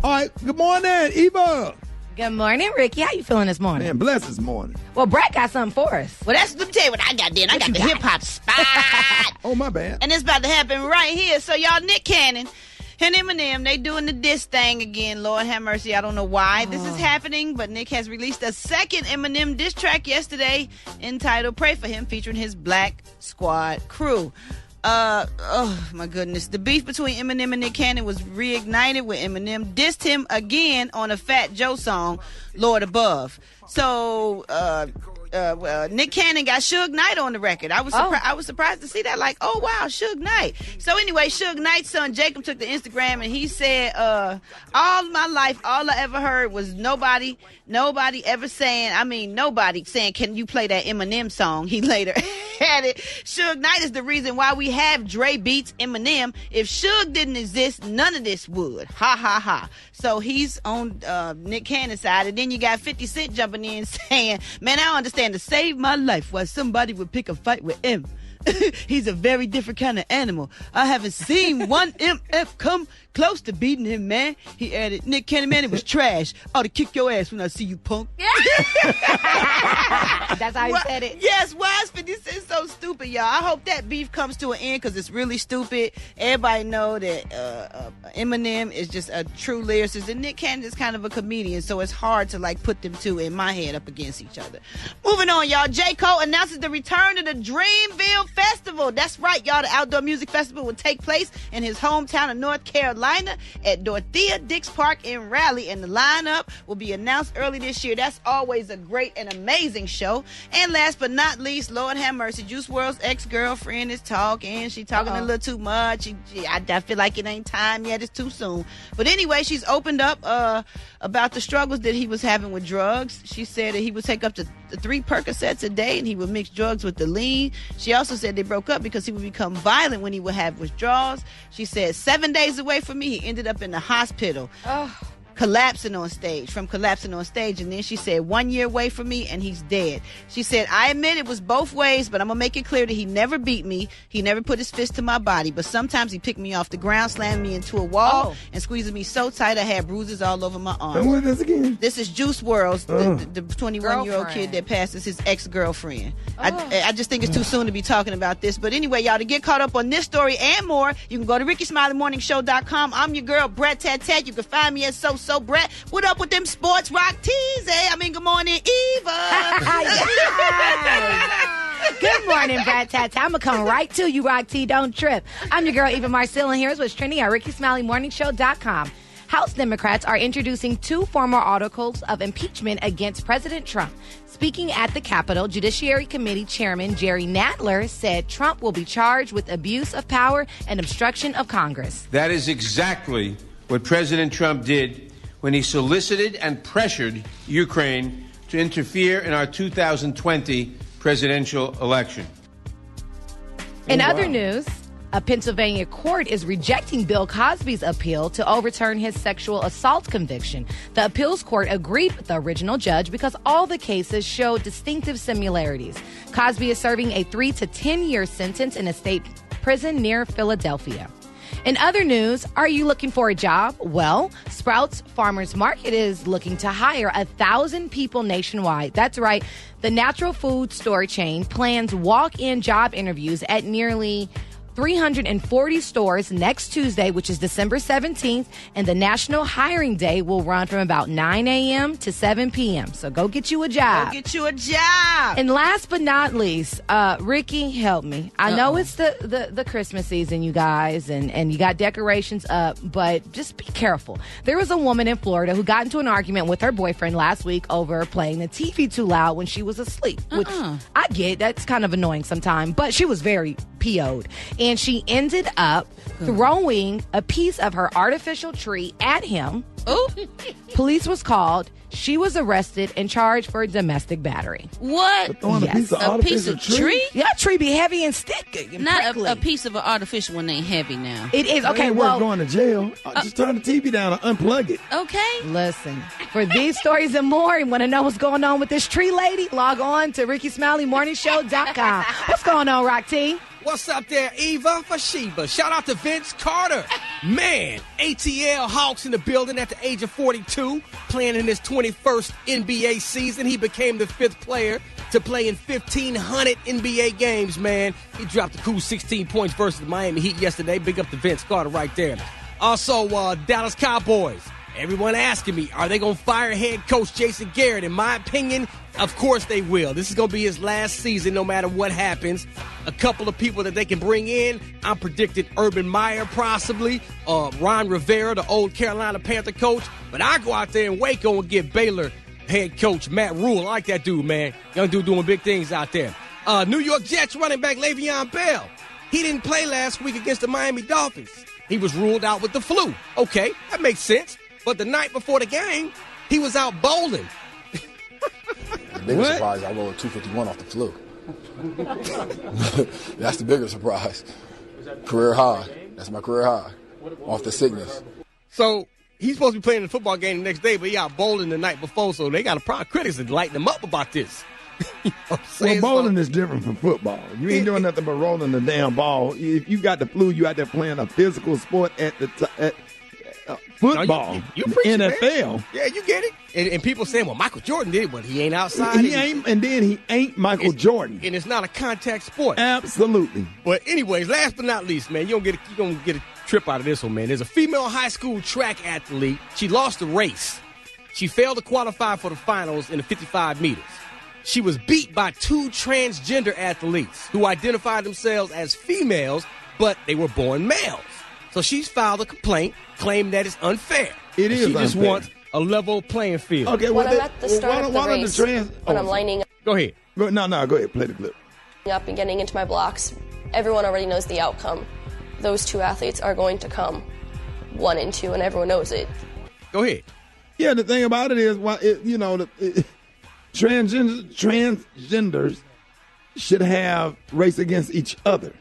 All right, good morning, Eva. Good morning, Ricky. How you feeling this morning? Man, blessed this morning. Well, Brett got something for us. Well, let me tell you what I got then. I got the hip-hop spot. Oh, my bad. And it's about to happen right here. So, y'all, Nick Cannon and Eminem, they doing the diss thing again. Lord have mercy. I don't know why this is happening, but Nick has released a second Eminem diss track yesterday entitled Pray For Him, featuring his Black Squad crew. Oh my goodness. The beef between Eminem and Nick Cannon was reignited when Eminem dissed him again on a Fat Joe song, Lord Above. So, Nick Cannon got Suge Knight on the record. I was surprised to see that. Like, oh wow, Suge Knight. So anyway, Suge Knight's son Jacob took to Instagram and he said, all my life, all I ever heard was nobody ever saying, nobody saying, can you play that Eminem song? He later added, Suge Knight is the reason why we have Dre beats Eminem. If Suge didn't exist, none of this would. Ha ha ha. So he's on Nick Cannon's side, and then you got 50 Cent jumping in saying, man, I don't understand, to save my life why somebody would pick a fight with him. He's a very different kind of animal. I haven't seen one MF come close to beating him, man. He added, Nick Cannon, man, it was trash. I ought to kick your ass when I see you, punk. That's how he said it. Yes, why is 50 Cent so stupid, y'all? I hope that beef comes to an end because it's really stupid. Everybody know that Eminem is just a true lyricist, and Nick Cannon is kind of a comedian, so it's hard to put them two in my head up against each other. Moving on, y'all. J. Cole announces the return of the Dreamville Festival. That's right, y'all. The outdoor music festival will take place in his hometown of North Carolina at Dorothea Dix Park in Raleigh, and the lineup will be announced early this year. That's always a great and amazing show. And last but not least, Lord have mercy, Juice Wrld's ex-girlfriend is talking. She talking a little too much. I feel like it ain't time yet. It's too soon. But anyway, she's opened up about the struggles that he was having with drugs. She said that he would take up to 3 Percocets a day and he would mix drugs with the lean. She also said they broke up because he would become violent when he would have withdrawals. She said 7 days away from me, he ended up in the hospital. Collapsing on stage, and then she said 1 year away from me and he's dead. She said, I admit it was both ways, but I'm gonna make it clear that he never beat me, he never put his fist to my body, but sometimes he picked me off the ground, slammed me into a wall, and squeezed me so tight I had bruises all over my arms. What is this again? This is Juice Wrld, the 21-year-old kid that passed as his ex-girlfriend. I just think it's too soon to be talking about this, but anyway, y'all, to get caught up on this story and more, you can go to RickySmileyMorningShow.com. I'm your girl, Brett Tat. You can find me at So Brett. What up with them sports rock teas, good morning, Eva. Good morning, Brett Tat. I'm going to come right to you, Rock T. Don't trip. I'm your girl, Eva Marcel, and here's what's trending at RickySmileyMorningShow.com. House Democrats are introducing 2 formal articles of impeachment against President Trump. Speaking at the Capitol, Judiciary Committee Chairman Jerry Nadler said Trump will be charged with abuse of power and obstruction of Congress. That is exactly what President Trump did when he solicited and pressured Ukraine to interfere in our 2020 presidential election. In other news, a Pennsylvania court is rejecting Bill Cosby's appeal to overturn his sexual assault conviction. The appeals court agreed with the original judge because all the cases show distinctive similarities. Cosby is serving a 3 to 10 year sentence in a state prison near Philadelphia. In other news, are you looking for a job? Well, Sprouts Farmers Market is looking to hire 1,000 people nationwide. That's right. The natural food store chain plans walk-in job interviews at nearly 340 stores next Tuesday, which is December 17th, and the National Hiring Day will run from about 9 a.m. to 7 p.m. So go get you a job. And last but not least, Ricky, help me. I know it's the Christmas season, you guys, and you got decorations up, but just be careful. There was a woman in Florida who got into an argument with her boyfriend last week over playing the TV too loud when she was asleep, which I get. That's kind of annoying sometimes, but she was very PO'd. And she ended up throwing a piece of her artificial tree at him. Police was called. She was arrested and charged for domestic battery. What? Yes. A piece of tree? Yeah, a tree be heavy and sticky. Not a piece of an artificial one ain't heavy now. It is. Okay, well, going to jail. Just turn the TV down and unplug it. Okay. Listen, for these stories and more, you want to know what's going on with this tree lady? Log on to RickySmileyMorningShow.com. What's going on, Rock T? What's up there, Eva for Sheba? Shout out to Vince Carter. Man, ATL Hawks in the building at the age of 42, playing in his 21st NBA season. He became the 5th player to play in 1,500 NBA games, man. He dropped a cool 16 points versus the Miami Heat yesterday. Big up to Vince Carter right there. Also, Dallas Cowboys. Everyone asking me, are they going to fire head coach Jason Garrett? In my opinion, of course they will. This is going to be his last season no matter what happens. A couple of people that they can bring in. I'm predicting Urban Meyer possibly, Ron Rivera, the old Carolina Panther coach. But I go out there in Waco and get Baylor head coach Matt Rule. I like that dude, man. Young dude doing big things out there. New York Jets running back Le'Veon Bell. He didn't play last week against the Miami Dolphins. He was ruled out with the flu. Okay, that makes sense. But the night before the game, he was out bowling. The biggest surprise, I rolled 251 off the flu. That's the bigger surprise. Career high. That's my career high. Off the sickness. So he's supposed to be playing the football game the next day, but he out bowling the night before, so they got a problem. Critics are lighting him up about this. You know well, bowling is different from football. You ain't doing nothing but rolling the damn ball. If you got the flu, you out there playing a physical sport at the football, no, you NFL. Man. Yeah, you get it. And people saying, well, Michael Jordan did it, but he ain't outside. He ain't Michael Jordan. And it's not a contact sport. Absolutely. But anyways, last but not least, man, you're going to get a trip out of this one, man. There's a female high school track athlete. She lost the race. She failed to qualify for the finals in the 55 meters. She was beat by 2 transgender athletes who identified themselves as females, but they were born males. So she's filed a complaint, claiming that it's unfair. It is She just unfair. wants a level playing field. Okay, when I'm at the start of the race, when I'm lining up. Go ahead. Go ahead. Play the clip. Up and getting into my blocks, everyone already knows the outcome. Those 2 athletes are going to come 1 and 2, and everyone knows it. Go ahead. Yeah, the thing about it is, transgenders should have race against each other.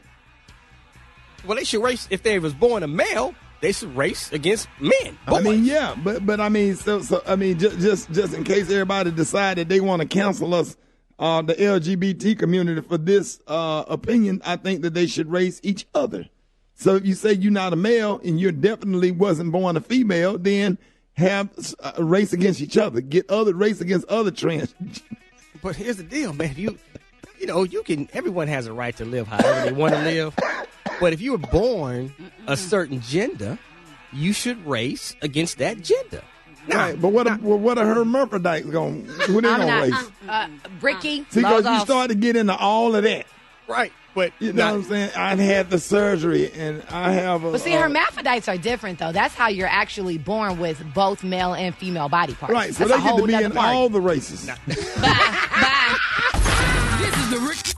Well, they should race if they was born a male. They should race against men. Boys. I mean, yeah, but I mean, just in case everybody decided they want to cancel us, the LGBT community for this opinion, I think that they should race each other. So if you say you're not a male and you definitely wasn't born a female, then have a race against each other. Get other race against other trans. But here's the deal, man. You can. Everyone has a right to live however they want to live. But if you were born a certain gender, you should race against that gender. Right, but what are hermaphrodites going? What they gonna race? Rickey, see, because you start to get into all of that. Right, but you know what I'm saying. I had the surgery, and I have a. But see, hermaphrodites are different, though. That's how you're actually born with both male and female body parts. Right, so that's they get to be in all the races. Bye. This is the Rickey